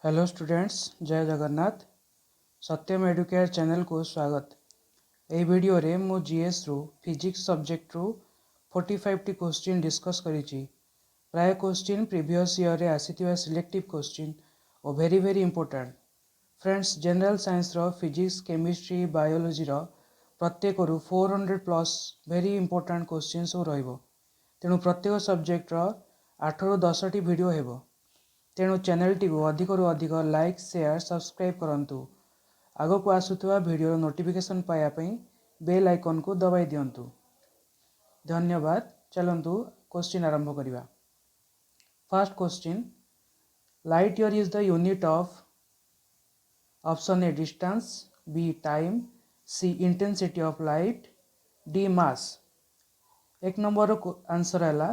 Hello students, जय जगन्नाथ। सत्यम Educare channel को स्वागत। ए वीडियो रे मु जीएस रु फिजिक्स सब्जेक्ट रु 45 टी क्वेश्चन डिस्कस करिछि। प्राय क्वेश्चन प्रीवियस ईयर रे आसीथिबा सिलेक्टिव क्वेश्चन और very important. Friends, general science रो फिजिक्स, केमिस्ट्री, बायोलॉजी रो प्रत्येक रु 400 प्लस वेरी इंपोर्टेंट क्वेश्चन सब रहिबो। तेणु प्रत्येक सब्जेक्ट रो 8 रु 10 टी वीडियो हेबो। तेणु चैनल टी को अधिक रु अधिक लाइक, शेयर, सब्सक्राइब करंतु। आगो को आसुथवा वीडियो नोटिफिकेशन पाया पई बेल आइकन को दबाई दियंतु। धन्यवाद। चलंतु क्वेश्चन आरंभ करिवा। First question, light year is the unit of option A distance, B time, C intensity of light, D mass. एक नंबर रो आंसर हैला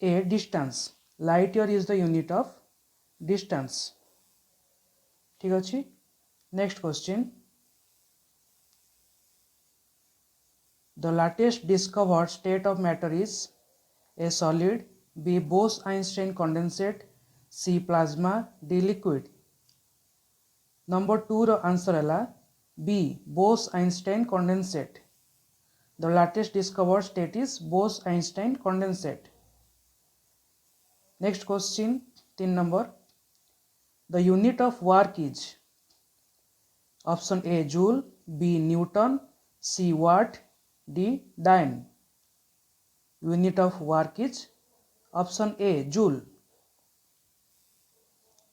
A distance. Light year is the unit of distance. ठीक अछि। Next question, the latest discovered state of matter is a solid, b Bose-Einstein condensate, c plasma, d liquid। Number 2 रो answer हैला B Bose-Einstein condensate। The latest discovered state is Bose-Einstein condensate। Next question 3 नंबर, the unit of work is option A joule, B newton, C watt, D dyne. Unit of work is option A joule.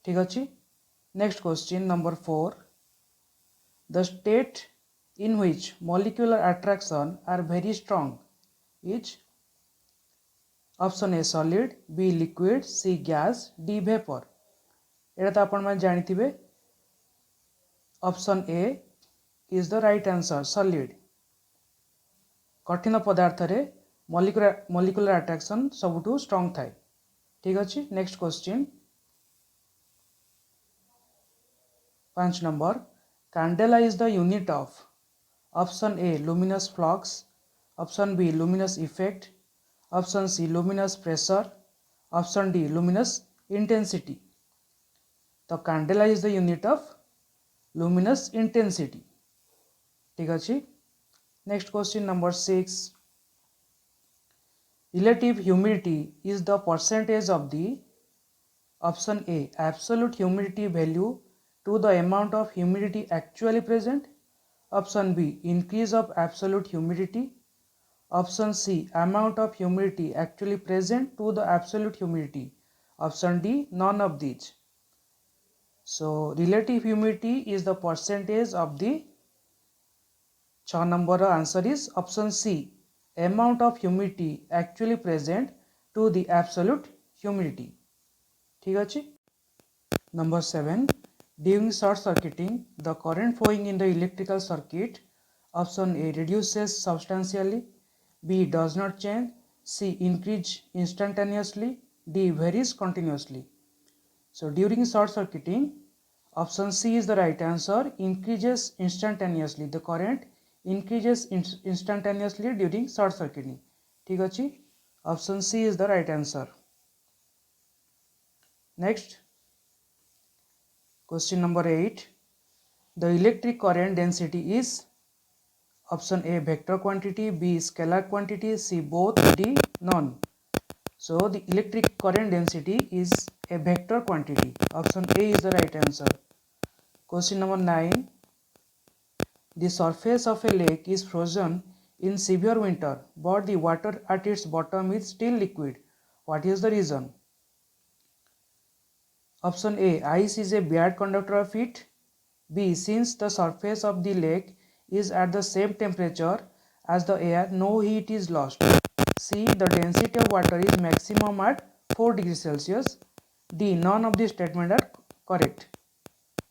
ठीक अच्छे। Next question number 4, the state in which molecular attraction are very strong is option A solid, B liquid, C gas, D vapour. एटा तो आपण माने जानिथिबे, option A is the right answer, solid. कठिन पदार्थ रे molecular attraction सबुठू strong थाए। ठीक अच्छे। Next question 5 number, candela is the unit of option A luminous flux, option B luminous effect, option C luminous pressure, option D luminous intensity. तो candela is the unit of luminous intensity. ठीक अच्छे। Next question number 6, relative humidity is the percentage of the option A absolute humidity value to the amount of humidity actually present, option B increase of absolute humidity, option C amount of humidity actually present to the absolute humidity, option D none of these। So relative humidity is the percentage of the 6 number answer is option C, amount of humidity actually present to the absolute humidity। ठीक अच्छे। Number 7, during short circuiting the current flowing in the electrical circuit, option A reduces substantially, B does not change, C increase instantaneously, D varies continuously। So during short circuiting, option C is the right answer, increases instantaneously। The current increases instantaneously during short circuiting। ठीक अच्छे। Option C is the right answer. Next question number 8, the electric current density is option A vector quantity, B scalar quantity, C both, D none. So the electric current density is a vector quantity. Option A is the right answer. Question number 9, the surface of a lake is frozen in severe winter, but the water at its bottom is still liquid. What is the reason? Option A, ice is a bad conductor of heat. B, since the surface of the lake is at the same temperature as the air, no heat is lost. C, the density of water is maximum at 4 degrees Celsius. D, none of these statements are correct.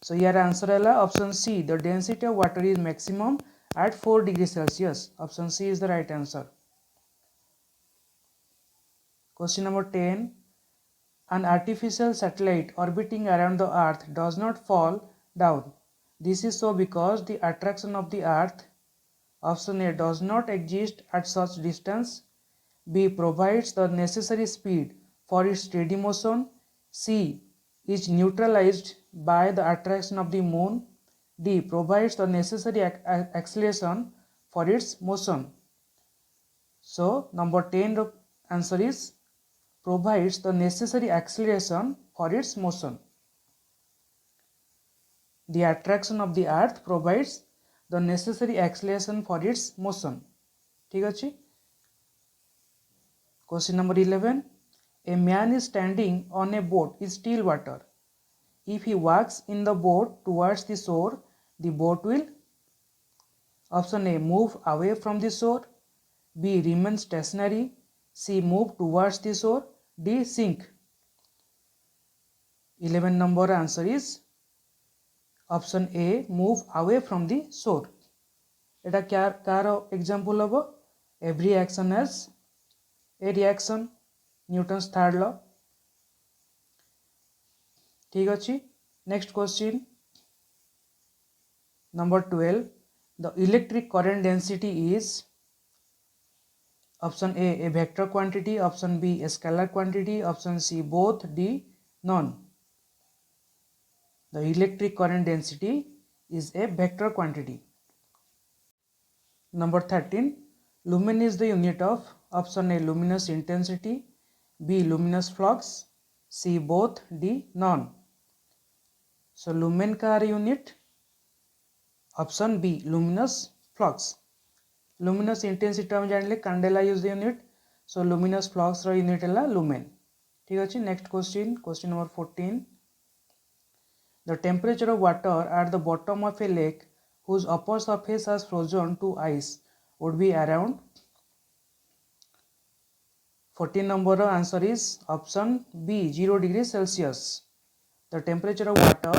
So here answer है option C, the density of water is maximum at 4 degrees Celsius। Option C is the right answer। Question number 10, an artificial satellite orbiting around the earth does not fall down. This is so because the attraction of the earth, option A does not exist at such distance, B provides the necessary speed for its steady motion, C is neutralized by the attraction of the moon. D. Provides the necessary acceleration for its motion. So number 10 answer is provides the necessary acceleration for its motion. The attraction of the earth provides the necessary acceleration for its motion. ठीक अछि. Question number 11. A man is standing on a boat in still water. If he walks in the boat towards the shore, the boat will option A move away from the shore, B remain stationary, C move towards the shore, D sink. 11 number answer is option A move away from the shore. Etah car example हबो every action has a reaction, Newton's third law. ठीक अछि. Next question number 12. The electric current density is option A vector quantity, option B a scalar quantity, option C both, D none. The electric current density is a vector quantity. Number 13. Lumen is the unit of option A luminous intensity, B luminous flux, C both, D none. So lumen का unit option B luminous flux. Luminous intensity हम जानले candela use the unit, so luminous flux row unit है lumen. ठीक अछि. Next question number 14. The temperature of water at the bottom of a lake whose upper surface has frozen to ice would be around 14 number answer is option B 0 degrees Celsius. The temperature of water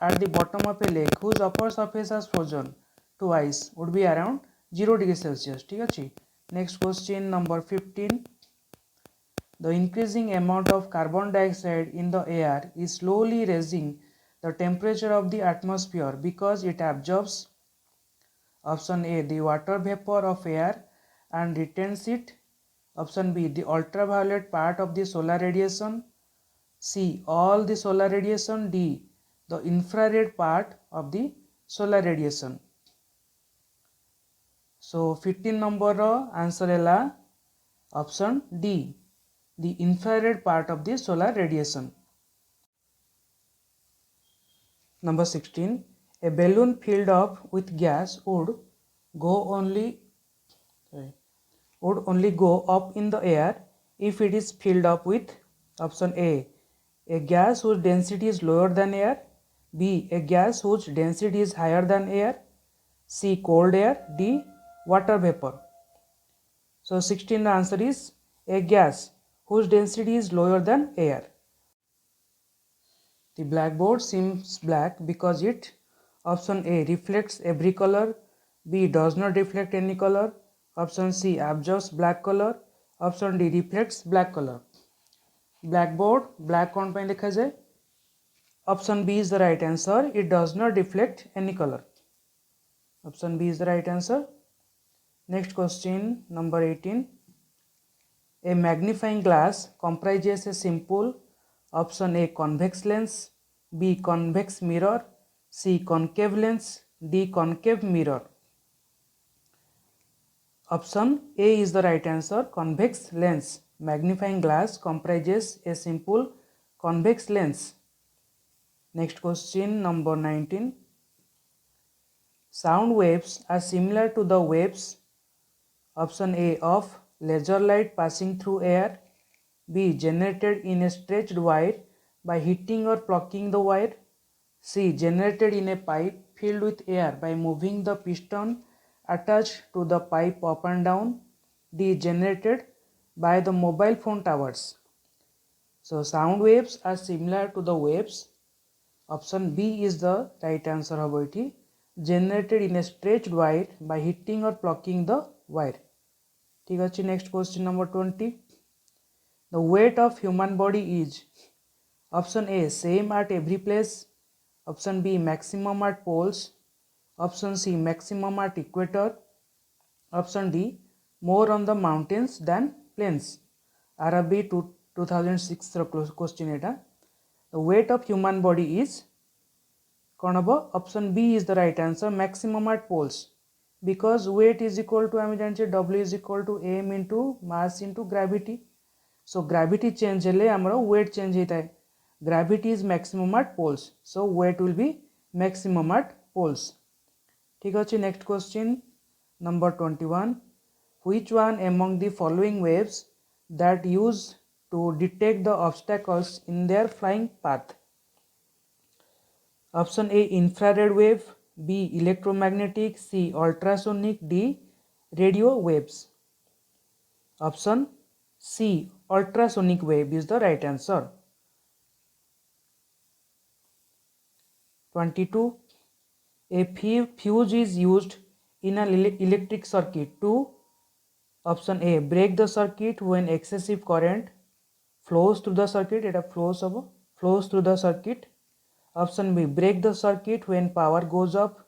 at the bottom of a lake whose upper surface has frozen to ice would be around 0 degrees Celsius. ठीक अछि. Next question number 15. The increasing amount of carbon dioxide in the air is slowly raising the temperature of the atmosphere because it absorbs option A the water vapor of air and retains it, option B the ultraviolet part of the solar radiation, C all the solar radiation, D the infrared part of the solar radiation. So 15 number answer है option D the infrared part of the solar radiation. Number 16. A balloon filled up with gas would only go up in the air if it is filled up with option A gas whose density is lower than air, B a gas whose density is higher than air, C cold air, D water vapor. So 16 the answer is a gas whose density is lower than air. The blackboard seems black because it option A reflects every color, B does not reflect any color, option C absorbs black color, option D reflects black color. Blackboard black कौन पे लिखा जाए? Option B is the right answer. It does not reflect any color. Option B is the right answer. Next question number 18. A magnifying glass comprises a simple option A convex lens, B convex mirror, C concave lens, D concave mirror. Option A is the right answer, convex lens. Magnifying glass comprises a simple convex lens. Next question number 19. Sound waves are similar to the waves option A of laser light passing through air, B generated in a stretched wire by heating or plucking the wire, C generated in a pipe filled with air by moving the piston attached to the pipe up and down, D generated by the mobile phone towers. So sound waves are similar to the waves. Option B is the right answer of it. Generated in a stretched wire by heating or plucking the wire. ठीक है. Next question number 20. The weight of human body is option A same at every place, option B maximum at poles, option C maximum at equator, option D more on the mountains than plains. RRB 2006 question Etah. The weight of human body is कौन हम option B is the right answer maximum at poles because weight is equal to आम जाने W is equal to m into mass into gravity so gravity change हेले आमर weight change होता है gravity is maximum at poles so weight will be maximum at poles ठीक अच्छे next question number 21 which one among the following waves that use to detect the obstacles in their flying path option A infrared wave B electromagnetic C ultrasonic D radio waves option C ultrasonic wave is the right answer 22 a fuse is used in an electric circuit to option A break the circuit when excessive current flows through the circuit it flows through the circuit option B break the circuit when power goes up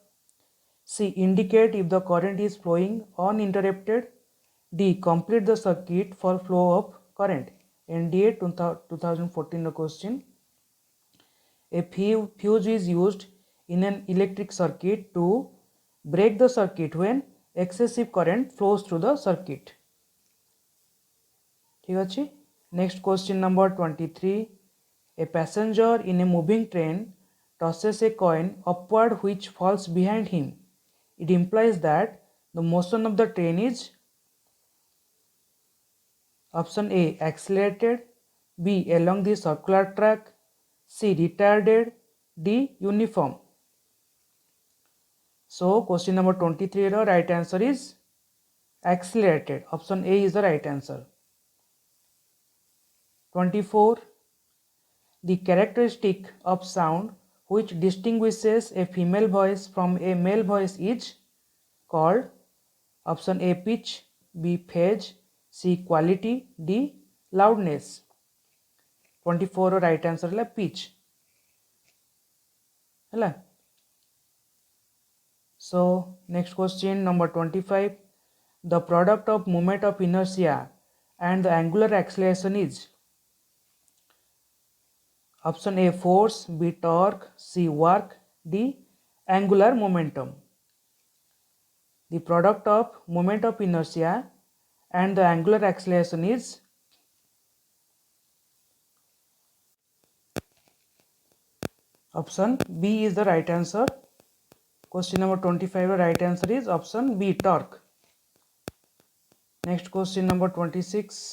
C indicate if the current is flowing uninterrupted D complete the circuit for flow of current NDA 2014 question a fuse is used in an electric circuit to break the circuit when excessive current flows through the circuit ठीक अच्छे next question number 23 a passenger in a moving train tosses a coin upward which falls behind him it implies that the motion of the train is option A accelerated B along the circular track C retarded D uniform so question number 23 ro right answer is accelerated option A is the right answer 24 the characteristic of sound which distinguishes a female voice from a male voice is called option A pitch B phase C quality D loudness 24 right answer है pitch है so next question number 25 the product of moment of inertia and the angular acceleration is option A force B torque C work D angular momentum the product of moment of inertia and the angular acceleration is option B is the right answer question number 25 right answer is option B torque next question number 26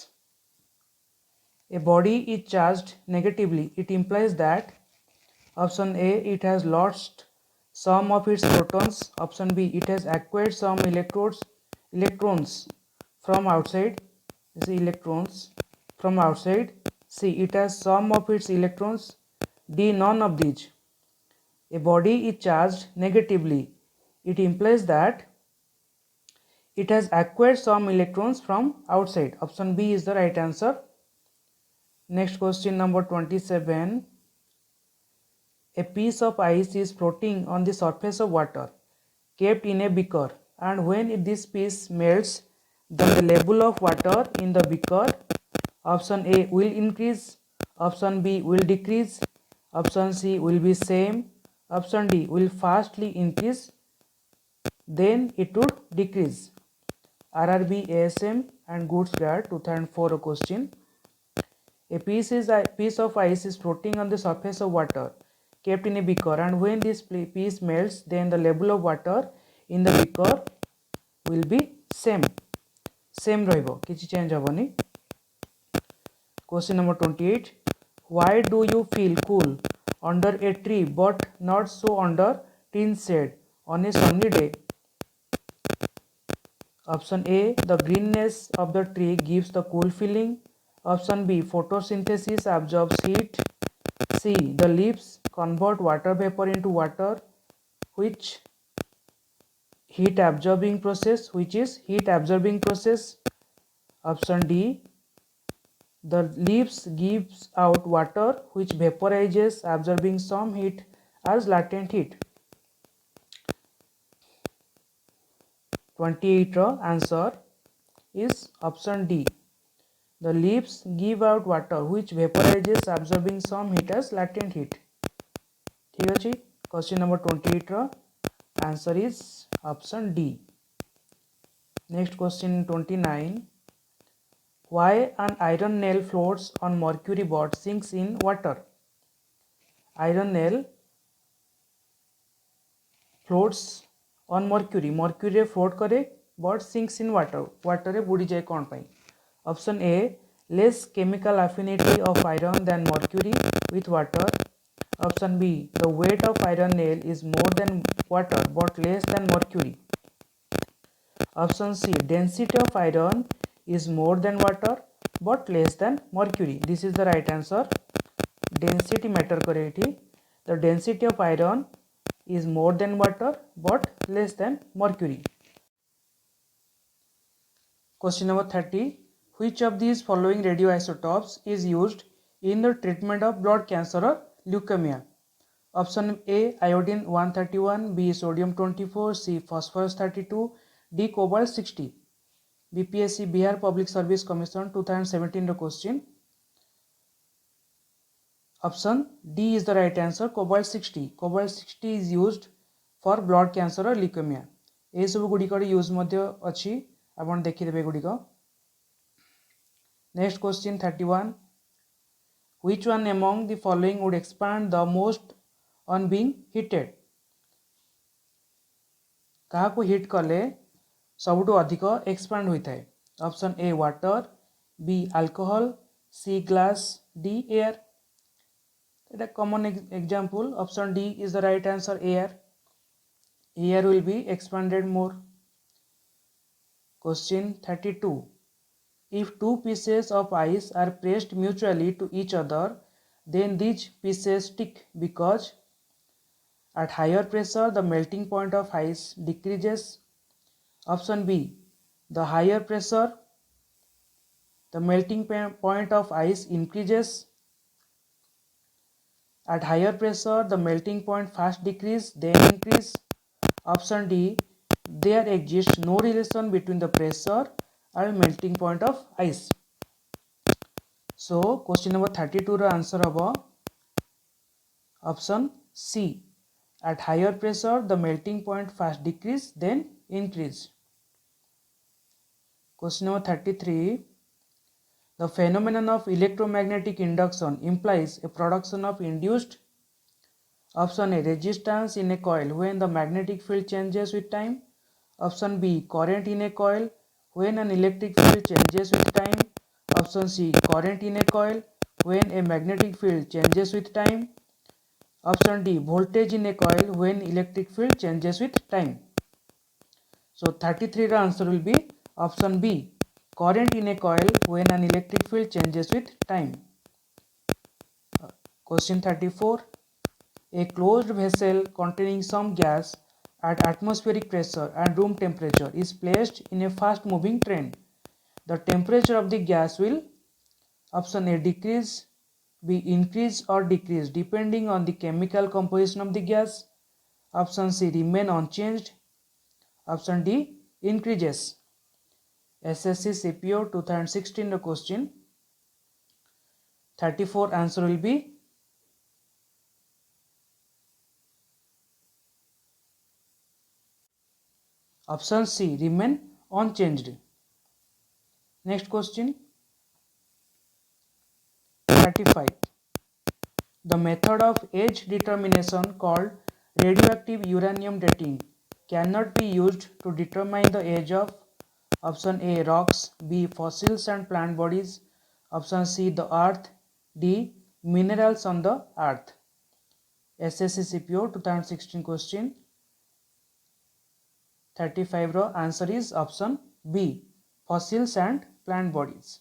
a body is charged negatively it implies that option A it has lost some of its protons option B it has acquired some electrons from outside electrons from outside C it has some of its electrons D none of these a body is charged negatively it implies that it has acquired some electrons from outside option B is the right answer next question number 27 a piece of ice is floating on the surface of water kept in a beaker and when this piece melts then the level of water in the beaker option A will increase option B will decrease option C will be same option D will fastly increase then it would decrease RRB ASM and goods grade 2004 question a piece of ice is floating on the surface of water kept in a beaker and when this piece melts then the level of water in the beaker will be same रहिबो किछि change होबनी question number 28 why do you feel cool under a tree but not so under tin shade on a sunny day option A the greenness of the tree gives the cool feeling option B photosynthesis absorbs heat C the leaves convert water vapor into water which heat absorbing process option D the leaves gives out water which vaporizes absorbing some heat as latent heat 28 answer is option D The leaves give out water which vaporizes absorbing some heat as latent heat. ठीक अच्छे. Question number 28 row answer is option D. Next question 29. Why an iron nail floats on mercury but sinks in water? Iron nail floats on mercury. Mercury रे float करे but sinks in water. Water रे बुड़ी जाए कौन पाई? Option A, less chemical affinity of iron than mercury with water. Option B, the weight of iron nail is more than water but less than mercury. Option C, density of iron is more than water but less than mercury. This is the right answer. Density matter करे एठी. The density of iron is more than water but less than mercury. Question number 30. Which of these following radioisotopes is used in the treatment of blood cancer or leukemia? Option A, iodine 131, B, sodium 24, C, phosphorus 32, D, cobalt 60. BPSC Bihar Public Service Commission 2017 row question. Option D is the right answer. Cobalt 60. Cobalt 60 is used for blood cancer or leukemia. ए सब गुड़िक use अच्छी आप देखिदेवे गुड़िक. Next question 31. Which one among the following would expand the most on being heated? कहा को hit कले सबुठु अधिक expand होता है. Option A water, B alcohol, C glass, D air. It common example. Option D is the right answer. Air. Air will be expanded more. Question 32. If two pieces of ice are pressed mutually to each other, then these pieces stick because at higher pressure the melting point of ice decreases. Option B, the higher pressure the melting point of ice increases. At higher pressure the melting point first decrease then increase. Option D, there exists no relation between the pressure and melting point of ice. So question number 32 row answer होबो option C. At higher pressure the melting point first decrease then increase. Question number 33. The phenomenon of electromagnetic induction implies a production of induced. Option A, resistance in a coil when the magnetic field changes with time. Option B, current in a coil when an electric field changes with time. Option C, current in a coil when a magnetic field changes with time. Option D, voltage in a coil when electric field changes with time. So 33 रा answer will be option B, current in a coil when an electric field changes with time. Question 34. A closed vessel containing some gas at atmospheric pressure and room temperature is placed in a fast moving train. The temperature of the gas will, option A, decrease, B, increase or decrease depending on the chemical composition of the gas. Option C, remain unchanged. Option D, increases. SSC CPO 2016 row question. 34 answer will be option C, remain unchanged. Next question 35. The method of age determination called radioactive uranium dating cannot be used to determine the age of option A, rocks, B, fossils and plant bodies, option C, the earth, D, minerals on the earth. SSC CPO 2016 question. 35 row answer is option B, fossils and plant bodies.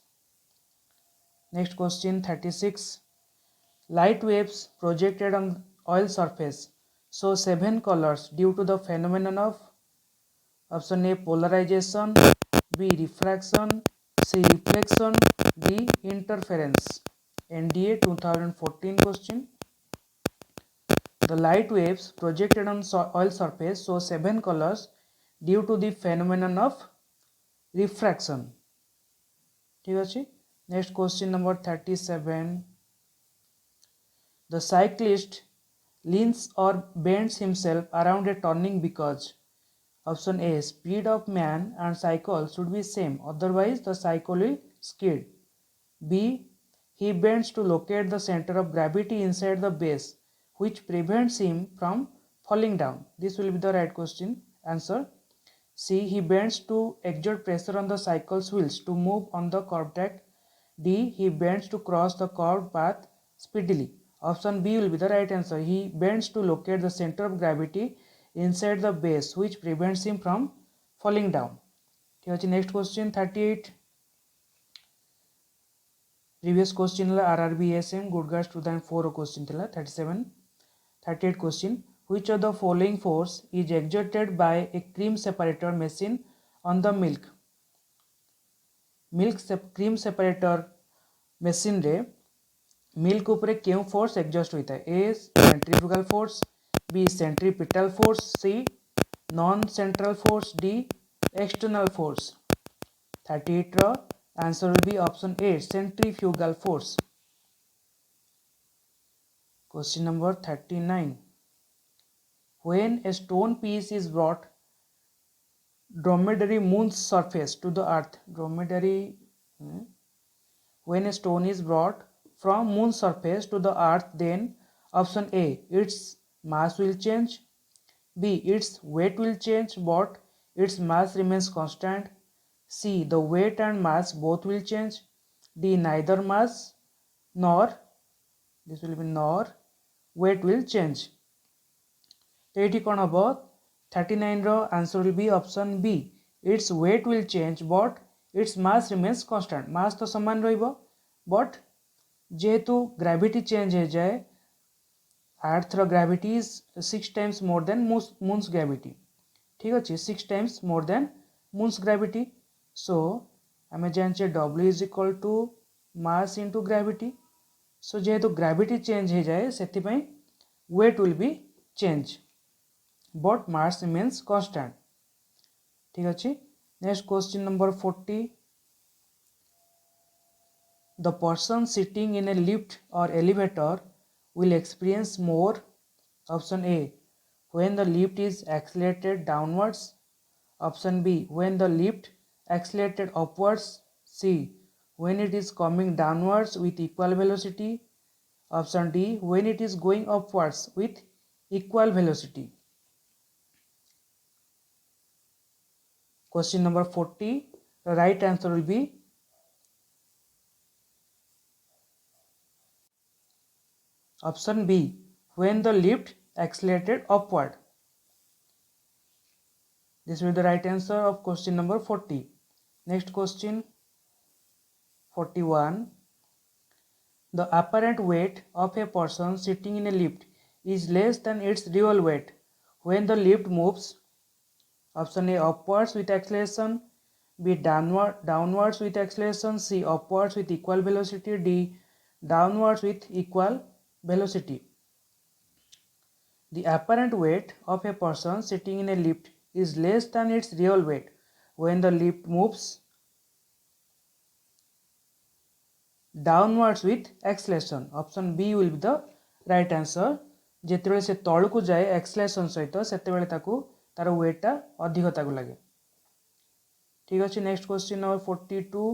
Next question 36. Light waves projected on oil surface show 7 colors due to the phenomenon of option A, polarization, B, refraction, C, reflection, D, interference. NDA 2014 question. The light waves projected on oil surface show 7 colors due to the phenomenon of refraction. ठीक अच्छे. Next question number 37. The cyclist leans or bends himself around a turning because option A, speed of man and cycle should be same, otherwise the cycle will skid. B, he bends to locate the center of gravity inside the base, which prevents him from falling down. This will be the right question answer. C, he bends to exert pressure on the cycle's wheels to move on the curved track. D, he bends to cross the curved path speedily. Option B will be the right answer. He bends to locate the center of gravity inside the base, which prevents him from falling down. Next question 38. Previous question RRB ASM Guardgas 2004 question 37. 38 question. Which of the following force is exerted by a cream separator machine on the milk? Cream separator machine रे milk उपरे क्यों force exist होता है? A centrifugal force, B centripetal force, C non central force, D external force. 38 रो answer will be option A centrifugal force. Question number 39. When a stone piece is brought dromedary moon's surface to the earth, when a stone is brought from moon's surface to the earth, then option A, its mass will change, B, its weight will change but its mass remains constant, C, the weight and mass both will change, D, neither mass nor weight will change. तो ये कौन हम 39 रो answer will be option B, it's weight will change but it's mass remains constant. Mass तो समान रहिबो but जेहेतु gravity change हो जाए, अर्थ रो gravity is 6 times more than moon's gravity. ठीक अच्छे 6 times more than moon's gravity. So आम जाने W is equal to mass into gravity. So जेहेतु ग्राविटी चेंज हो जाए से weight will be change but mass remains constant. ठीक अच्छे. Next question number 40. The person sitting in a lift or elevator will experience more. Option A, when the lift is accelerated downwards. Option B, when the lift accelerated upwards. C, when it is coming downwards with equal velocity. Option D, when it is going upwards with equal velocity. Question number 40. The right answer will be option B, when the lift accelerated upward. This will be the right answer of question number 40. Next question 41. The apparent weight of a person sitting in a lift is less than its real weight when the lift moves. Option A, upwards with acceleration, B, downwards with acceleration, C, upwards with equal velocity, D, downwards with equal velocity. The apparent weight of a person sitting in a lift is less than its real weight when the lift moves downwards with acceleration. Option B will be the right answer. जेतेबेले से तळकु जाए acceleration सहित सेतेबेले ताकू तार wait अधिक ताकू लगे. ठीक अच्छे. Next question number 42.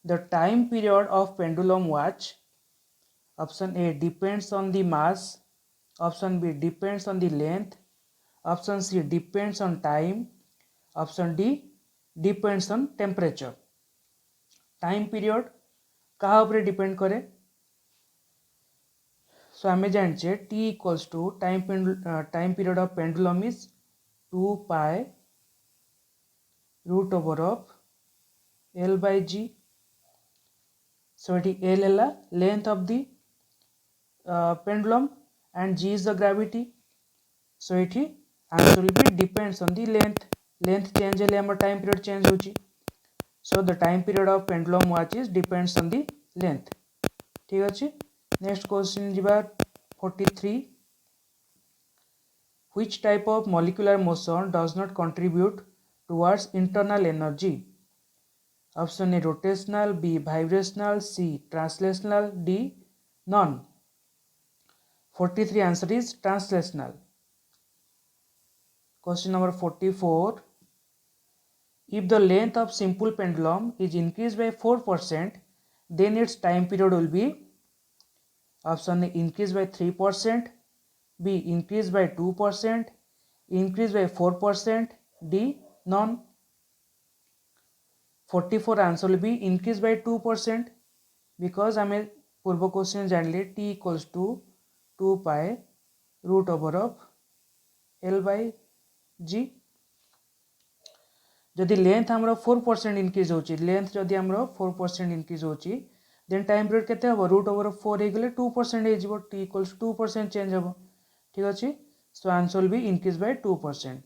The time period of pendulum watch. Option A depends on the mass. Option B depends on the length. Option C depends on time. Option D depends on temperature. Time period क्या ऊपर depend करे? So आम जाने T equals to time period of pendulum is 2 pi root over of L by G. So ये L है length of the pendulum and G is the gravity. So ये answer will be depends on the length. Length change हेले हमर time period change होची. So the time period of pendulum watch is depends on the length. ठीक अच्छे. Next question जी 43. Which type of molecular motion does not contribute towards internal energy? Option A rotational, B vibrational, C translational, D none. 43 answer is translational. Question number 44. If the length of simple pendulum is increased by 4%, then its time period will be option A increase by 3%, B increase by 2%, increase by 4%, D none. 44 answer will be increase by 2% because आम पूर्व question जानले t equals to 2 pi root over of L by G. जदि length आमर 4% increase होची, length जदि आमर 4% increase होची, then time period केते हबो रूट ओवर 4 हे गेले 2% हे जिवो, t इक्वल्स 2% चेंज हबो। ठीक अछि, so answer will be increase by 2%।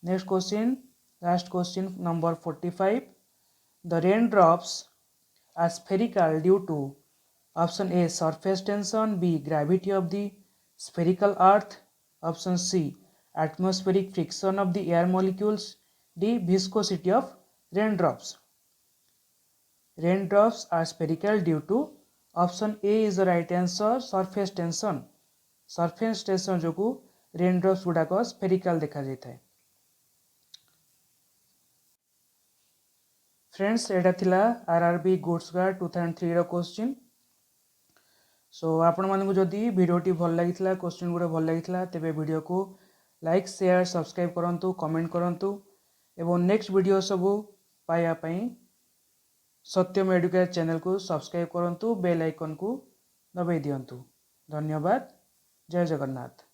Next question, last question number 45. The rain drops are spherical due to option A surface tension, B gravity of the spherical earth, option C atmospheric friction of the air molecules, D viscosity of raindrops. Raindrops are spherical due to option A is the right answer surface tension. Surface tension जोगु raindrops गुड़ाक spherical देखा जाए। Friends एटा थिला RRB goods guard 2003 रो question. सो आपण मानकु जदि वीडियोटी भल लागितला, question गुडा भल लागितला, तेबे video को like share subscribe करंतु, कमेंट करंतु एवं नेक्स्ट वीडियो सबू पाया पई सत्यम एडुकेट चैनल को सब्सक्राइब करंतु, बेल आइकन को दबाई दियंतु। धन्यवाद। जय जगन्नाथ।